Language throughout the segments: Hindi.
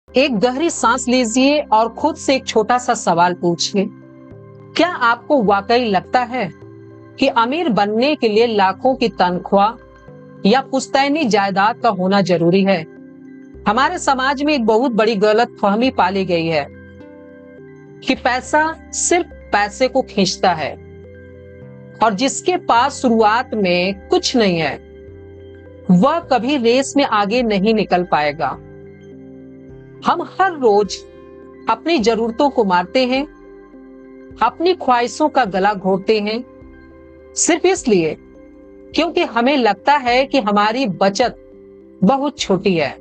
एक गहरी सांस लीजिए और खुद से एक छोटा सा सवाल पूछिए। क्या आपको वाकई लगता है कि अमीर बनने के लिए लाखों की तनख्वाह या पुश्तैनी जायदाद का होना जरूरी है? हमारे समाज में एक बहुत बड़ी गलतफहमी पाली गई है कि पैसा सिर्फ पैसे को खींचता है और जिसके पास शुरुआत में कुछ नहीं है वह कभी रेस में आगे नहीं निकल पाएगा। हम हर रोज अपनी जरूरतों को मारते हैं, अपनी ख्वाहिशों का गला घोटते हैं, सिर्फ इसलिए क्योंकि हमें लगता है कि हमारी बचत बहुत छोटी है।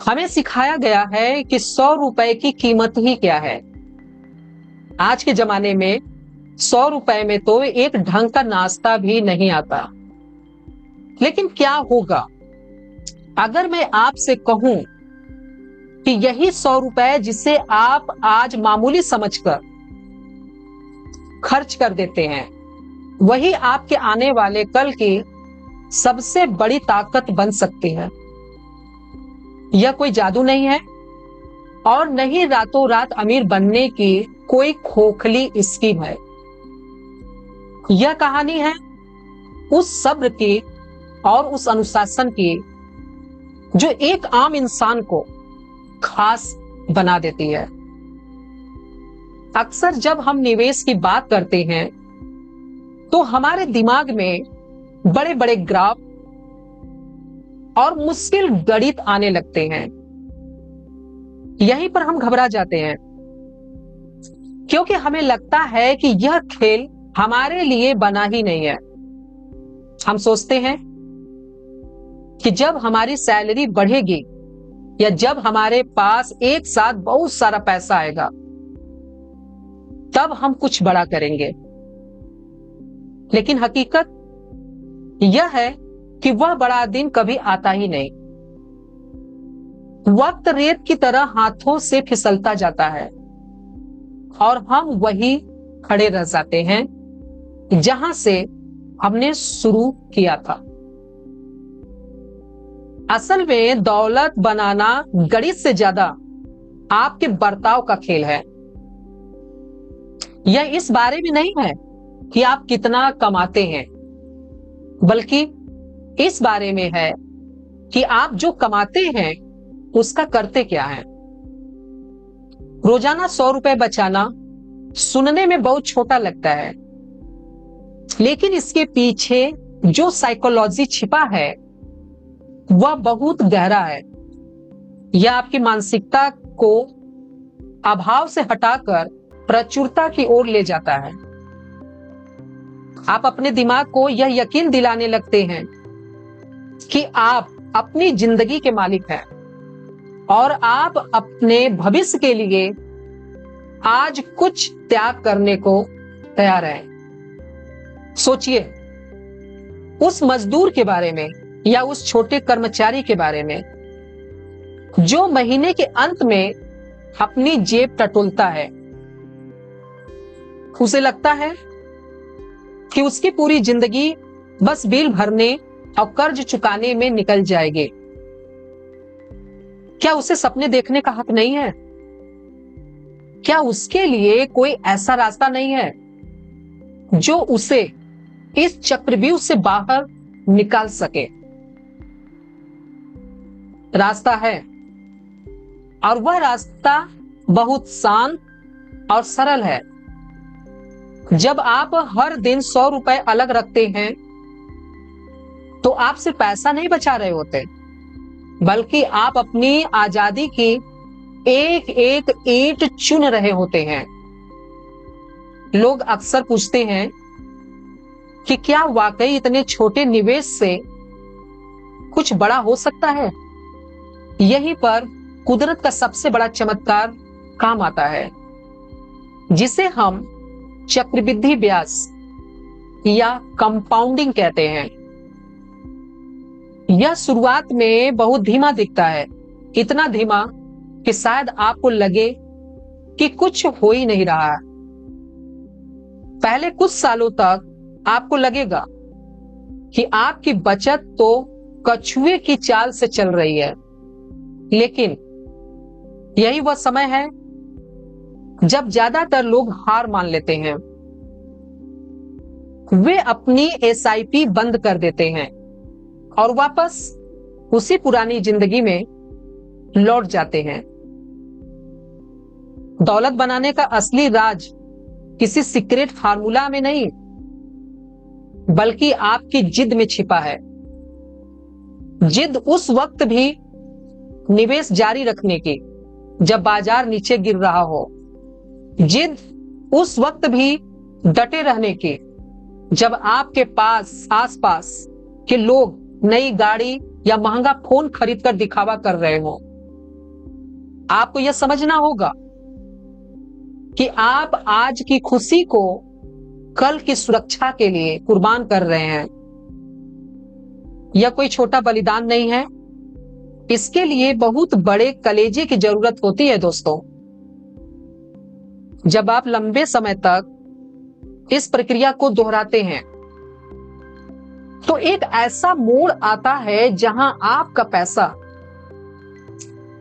हमें सिखाया गया है कि 100 रुपए की कीमत ही क्या है। आज के जमाने में 100 रुपए में तो एक ढंग का नाश्ता भी नहीं आता। लेकिन क्या होगा अगर मैं आपसे कहूं कि यही 100 रुपए जिसे आप आज मामूली समझकर खर्च कर देते हैं, वही आपके आने वाले कल की सबसे बड़ी ताकत बन सकती है। यह कोई जादू नहीं है और नहीं रातों रात अमीर बनने की कोई खोखली स्कीम है। यह कहानी है उस सब्र की और उस अनुशासन की जो एक आम इंसान को खास बना देती है। अक्सर जब हम निवेश की बात करते हैं तो हमारे दिमाग में बड़े बड़े ग्राफ और मुश्किल गणित आने लगते हैं। यहीं पर हम घबरा जाते हैं क्योंकि हमें लगता है कि यह खेल हमारे लिए बना ही नहीं है। हम सोचते हैं कि जब हमारी सैलरी बढ़ेगी या जब हमारे पास एक साथ बहुत सारा पैसा आएगा तब हम कुछ बड़ा करेंगे। लेकिन हकीकत यह है कि वह बड़ा दिन कभी आता ही नहीं। वक्त रेत की तरह हाथों से फिसलता जाता है और हम वही खड़े रह जाते हैं जहां से हमने शुरू किया था। असल में दौलत बनाना गणित से ज्यादा आपके बर्ताव का खेल है। यह इस बारे में नहीं है कि आप कितना कमाते हैं, बल्कि इस बारे में है कि आप जो कमाते हैं उसका करते क्या है। रोजाना 100 रुपए बचाना सुनने में बहुत छोटा लगता है, लेकिन इसके पीछे जो साइकोलॉजी छिपा है वह बहुत गहरा है। यह आपकी मानसिकता को अभाव से हटाकर प्रचुरता की ओर ले जाता है। आप अपने दिमाग को यह यकीन दिलाने लगते हैं कि आप अपनी जिंदगी के मालिक हैं और आप अपने भविष्य के लिए आज कुछ त्याग करने को तैयार हैं। सोचिए उस मजदूर के बारे में या उस छोटे कर्मचारी के बारे में जो महीने के अंत में अपनी जेब टटोलता है। उसे लगता है कि उसकी पूरी जिंदगी बस बिल भरने और कर्ज चुकाने में निकल जाएगी। क्या उसे सपने देखने का हक नहीं है? क्या उसके लिए कोई ऐसा रास्ता नहीं है जो उसे इस चक्रव्यूह से बाहर निकाल सके? रास्ता है, और वह रास्ता बहुत शांत और सरल है। जब आप हर दिन 100 रुपए अलग रखते हैं तो आप सिर्फ पैसा नहीं बचा रहे होते, बल्कि आप अपनी आजादी की एक एक ईंट चुन रहे होते हैं। लोग अक्सर पूछते हैं कि क्या वाकई इतने छोटे निवेश से कुछ बड़ा हो सकता है? यहीं पर कुदरत का सबसे बड़ा चमत्कार काम आता है, जिसे हम चक्रवृद्धि ब्याज या कंपाउंडिंग कहते हैं। यह शुरुआत में बहुत धीमा दिखता है, इतना धीमा कि शायद आपको लगे कि कुछ हो ही नहीं रहा। पहले कुछ सालों तक आपको लगेगा कि आपकी बचत तो कछुए की चाल से चल रही है, लेकिन यही वह समय है जब ज्यादातर लोग हार मान लेते हैं। वे अपनी एसआईपी बंद कर देते हैं और वापस उसी पुरानी जिंदगी में लौट जाते हैं। दौलत बनाने का असली राज किसी सीक्रेट फार्मूला में नहीं, बल्कि आपकी जिद में छिपा है। जिद उस वक्त भी निवेश जारी रखने की जब बाजार नीचे गिर रहा हो। जिद उस वक्त भी डटे रहने की जब आपके पास आसपास के लोग नई गाड़ी या महंगा फोन खरीदकर दिखावा कर रहे हो। आपको यह समझना होगा कि आप आज की खुशी को कल की सुरक्षा के लिए कुर्बान कर रहे हैं। यह कोई छोटा बलिदान नहीं है, इसके लिए बहुत बड़े कलेजे की जरूरत होती है दोस्तों। जब आप लंबे समय तक इस प्रक्रिया को दोहराते हैं तो एक ऐसा मोड़ आता है जहां आपका पैसा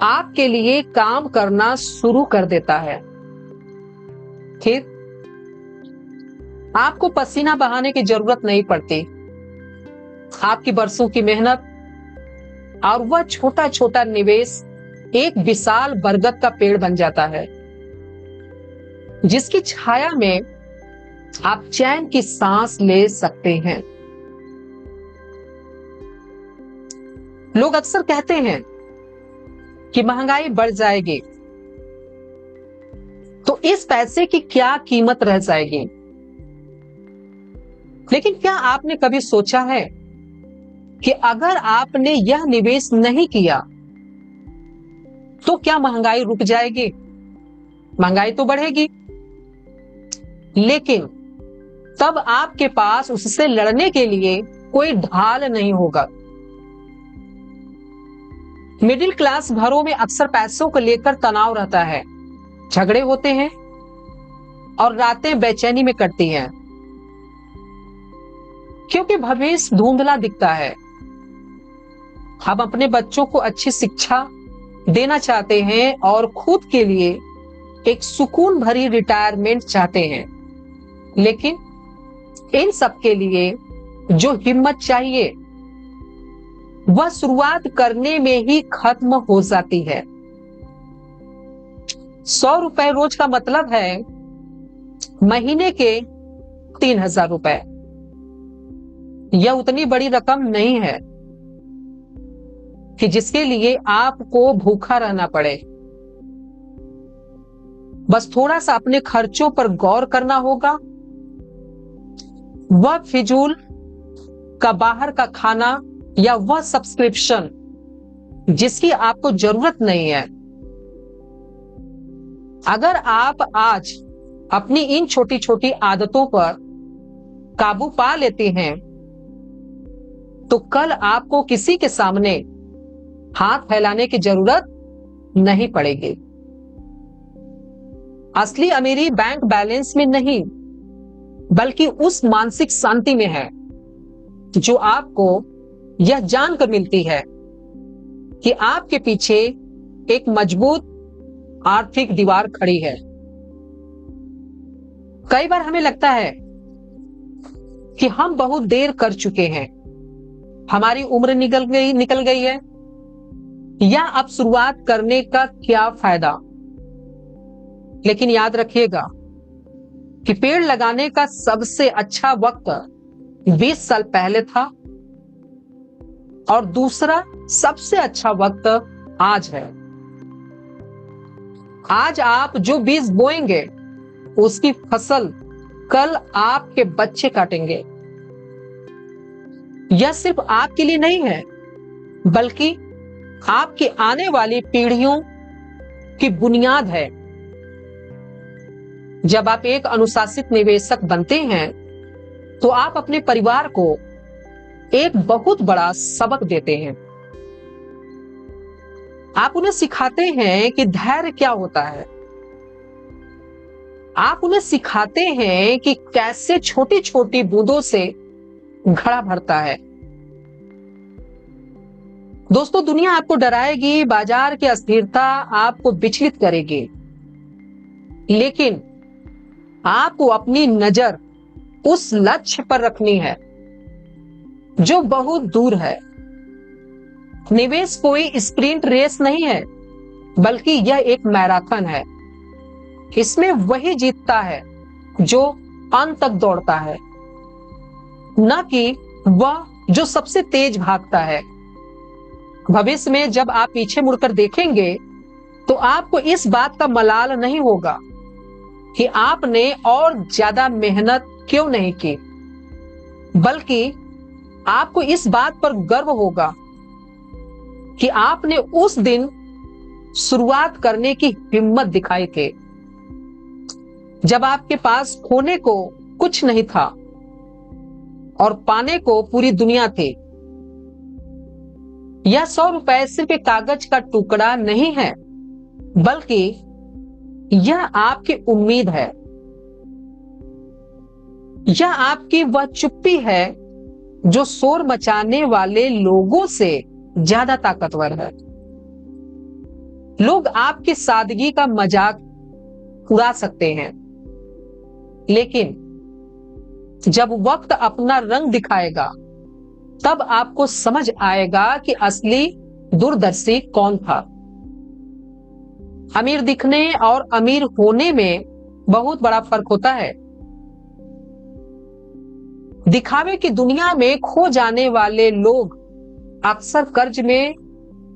आपके लिए काम करना शुरू कर देता है। फिर आपको पसीना बहाने की जरूरत नहीं पड़ती। आपकी बरसों की मेहनत और वह छोटा छोटा निवेश एक विशाल बरगद का पेड़ बन जाता है, जिसकी छाया में आप चैन की सांस ले सकते हैं। लोग अक्सर कहते हैं कि महंगाई बढ़ जाएगी तो इस पैसे की क्या कीमत रह जाएगी। लेकिन क्या आपने कभी सोचा है कि अगर आपने यह निवेश नहीं किया तो क्या महंगाई रुक जाएगी? महंगाई तो बढ़ेगी, लेकिन तब आपके पास उससे लड़ने के लिए कोई ढाल नहीं होगा। मिडिल क्लास घरों में अक्सर पैसों को लेकर तनाव रहता है, झगड़े होते हैं और रातें बेचैनी में कटती हैं, क्योंकि भविष्य धुंधला दिखता है। हम अपने बच्चों को अच्छी शिक्षा देना चाहते हैं और खुद के लिए एक सुकून भरी रिटायरमेंट चाहते हैं, लेकिन इन सब के लिए जो हिम्मत चाहिए वह शुरुआत करने में ही खत्म हो जाती है। 100 रुपए रोज का मतलब है महीने के 3000 रुपए। यह उतनी बड़ी रकम नहीं है कि जिसके लिए आपको भूखा रहना पड़े। बस थोड़ा सा अपने खर्चों पर गौर करना होगा। वह फिजूल का बाहर का खाना या वह सब्सक्रिप्शन जिसकी आपको जरूरत नहीं है। अगर आप आज अपनी इन छोटी छोटी आदतों पर काबू पा लेते हैं तो कल आपको किसी के सामने हाथ फैलाने की जरूरत नहीं पड़ेगी। असली अमीरी बैंक बैलेंस में नहीं, बल्कि उस मानसिक शांति में है जो आपको यह जानकर मिलती है कि आपके पीछे एक मजबूत आर्थिक दीवार खड़ी है। कई बार हमें लगता है कि हम बहुत देर कर चुके हैं, हमारी उम्र निकल गई है, या अब शुरुआत करने का क्या फायदा। लेकिन याद रखिएगा कि पेड़ लगाने का सबसे अच्छा वक्त 20 साल पहले था और दूसरा सबसे अच्छा वक्त आज है। आज आप जो बीज बोएंगे उसकी फसल कल आपके बच्चे काटेंगे। यह सिर्फ आपके लिए नहीं है, बल्कि आपकी आने वाली पीढ़ियों की बुनियाद है। जब आप एक अनुशासित निवेशक बनते हैं तो आप अपने परिवार को एक बहुत बड़ा सबक देते हैं। आप उन्हें सिखाते हैं कि धैर्य क्या होता है। आप उन्हें सिखाते हैं कि कैसे छोटी छोटी बूंदों से घड़ा भरता है। दोस्तों, दुनिया आपको डराएगी, बाजार की अस्थिरता आपको विचलित करेगी, लेकिन आपको अपनी नजर उस लक्ष्य पर रखनी है जो बहुत दूर है। निवेश कोई स्प्रिंट रेस नहीं है, बल्कि यह एक मैराथन है। इसमें वही जीतता है जो अंत तक दौड़ता है, न कि वह जो सबसे तेज भागता है। भविष्य में जब आप पीछे मुड़कर देखेंगे तो आपको इस बात का मलाल नहीं होगा कि आपने और ज्यादा मेहनत क्यों नहीं की, बल्कि आपको इस बात पर गर्व होगा कि आपने उस दिन शुरुआत करने की हिम्मत दिखाई थी, जब आपके पास खोने को कुछ नहीं था और पाने को पूरी दुनिया थी। यह 100 रुपए सिर्फ एक कागज का टुकड़ा नहीं है, बल्कि यह आपकी उम्मीद है। यह आपकी वह चुप्पी है जो शोर मचाने वाले लोगों से ज्यादा ताकतवर है। लोग आपकी सादगी का मजाक उड़ा सकते हैं, लेकिन जब वक्त अपना रंग दिखाएगा तब आपको समझ आएगा कि असली दूरदर्शी कौन था। अमीर दिखने और अमीर होने में बहुत बड़ा फर्क होता है। दिखावे की दुनिया में खो जाने वाले लोग अक्सर कर्ज में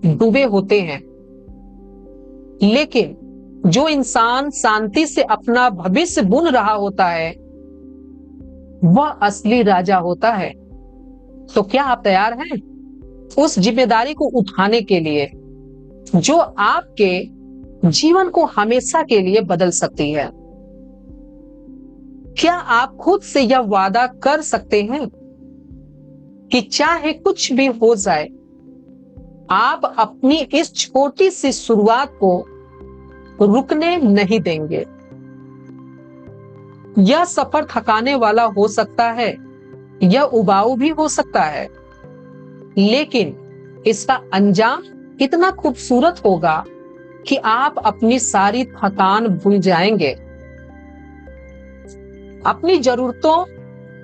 डूबे होते हैं, लेकिन जो इंसान शांति से अपना भविष्य बुन रहा होता है वह असली राजा होता है। तो क्या आप तैयार हैं उस जिम्मेदारी को उठाने के लिए जो आपके जीवन को हमेशा के लिए बदल सकती है? क्या आप खुद से यह वादा कर सकते हैं कि चाहे कुछ भी हो जाए, आप अपनी इस छोटी सी शुरुआत को रुकने नहीं देंगे? यह सफर थकाने वाला हो सकता है, यह उबाऊ भी हो सकता है, लेकिन इसका अंजाम इतना खूबसूरत होगा कि आप अपनी सारी थकान भूल जाएंगे। अपनी जरूरतों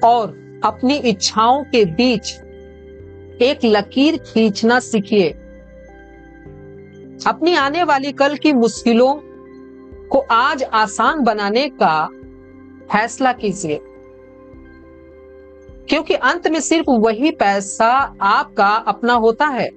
और अपनी इच्छाओं के बीच एक लकीर खींचना सीखिए। अपनी आने वाली कल की मुश्किलों को आज आसान बनाने का फैसला कीजिए, क्योंकि अंत में सिर्फ वही पैसा आपका अपना होता है